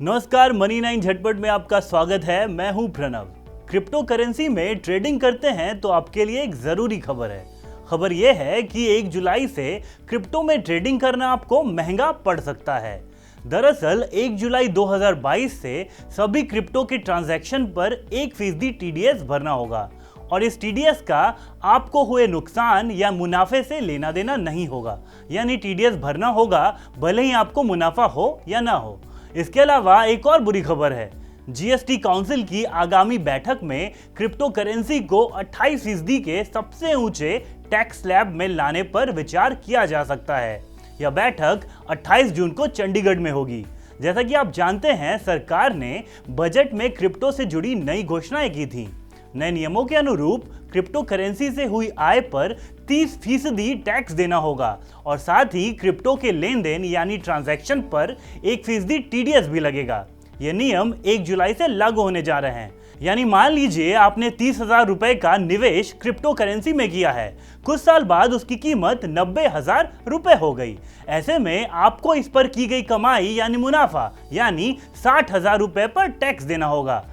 नमस्कार, मनी 9 झटपट में आपका स्वागत है। मैं हूं प्रणव। क्रिप्टो करेंसी में ट्रेडिंग करते हैं तो आपके लिए एक जरूरी खबर है। खबर यह है कि 1 जुलाई से क्रिप्टो में ट्रेडिंग करना आपको महंगा पड़ सकता है। दरअसल 1 जुलाई 2022 से सभी क्रिप्टो के ट्रांजैक्शन पर 1% टीडीएस भरना होगा और इस टीडीएस का आपको हुए नुकसान या मुनाफे से लेना देना नहीं होगा। यानी टीडीएस भरना होगा भले ही आपको मुनाफा हो या ना हो। इसके अलावा एक और बुरी खबर है। जीएसटी काउंसिल की आगामी बैठक में क्रिप्टो करेंसी को 28% के सबसे ऊंचे टैक्स स्लैब में लाने पर विचार किया जा सकता है। यह बैठक 28 जून को चंडीगढ़ में होगी। जैसा कि आप जानते हैं, सरकार ने बजट में क्रिप्टो से जुड़ी नई घोषणाएं की थी। नए नियमों के अनुरूप क्रिप्टो करेंसी से हुई आय पर 30% टैक्स देना होगा और साथ ही क्रिप्टो के लेन देन यानी ट्रांजैक्शन पर 1% टीडीएस भी लगेगा। ये नियम 1 जुलाई से लागू होने जा रहे हैं। यानी मान लीजिए आपने 30,000 रुपए का निवेश क्रिप्टो करेंसी में किया है। कुछ साल बाद उसकी कीमत 90,000 रुपए हो गई। ऐसे में आपको इस पर की गई कमाई यानी मुनाफा यानी 60,000 रुपए पर टैक्स देना होगा।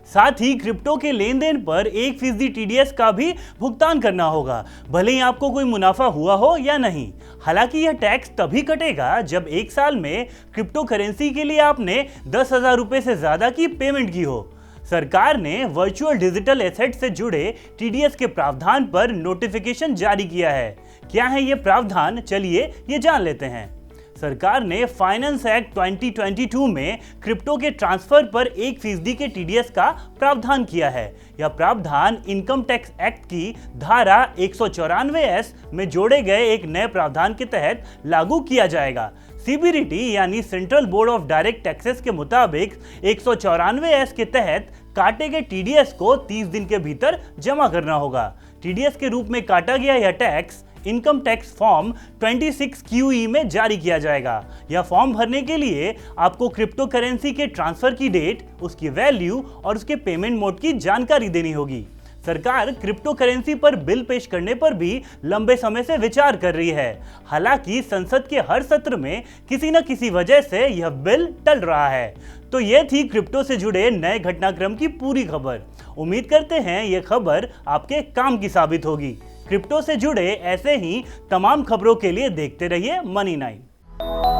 साथ ही क्रिप्टो के लेन देन पर 1% टीडीएस का भी भुगतान करना होगा, भले ही आपको कोई मुनाफा हुआ हो या नहीं। हालांकि यह टैक्स तभी कटेगा जब 1 साल में क्रिप्टो करेंसी के लिए आपने 10,000 रुपए से ज्यादा की पेमेंट की हो। सरकार ने वर्चुअल डिजिटल एसेट से जुड़े टीडीएस के प्रावधान पर नोटिफिकेशन जारी किया है। क्या है ये प्रावधान, चलिए ये जान लेते हैं। सरकार ने फाइनेंस एक्ट 2022 में क्रिप्टो के ट्रांसफर पर 1% के टीडीएस का प्रावधान किया है। यह प्रावधान इनकम टैक्स एक्ट की धारा 194(s) में जोड़े गए एक नए प्रावधान के तहत लागू किया जाएगा। सीबीडीटी यानी central board of direct taxes के मुताबिक 194(s) के तहत काटे गए टीडीएस को 30 दिन के भीतर जमा करना होगा। टीडीएस के रूप में काटा गया यह tax income tax form 26 QE में जारी किया जाएगा। यह फॉर्म भरने के लिए आपको क्रिप्टो करेंसी के ट्रांसफर की डेट, उसकी वैल्यू और उसके पेमेंट मोड की जानकारी देनी होगी। सरकार क्रिप्टो करेंसी पर बिल पेश करने पर भी लंबे समय से विचार कर रही है। हालांकि संसद के हर सत्र में किसी न किसी वजह से यह बिल टल रहा है। तो यह थी क्रिप्टो से जुड़े नए घटनाक्रम की पूरी खबर। उम्मीद करते हैं यह खबर आपके काम की साबित होगी। क्रिप्टो से जुड़े ऐसे ही तमाम खबरों के लिए देखते रहिए मनी 9।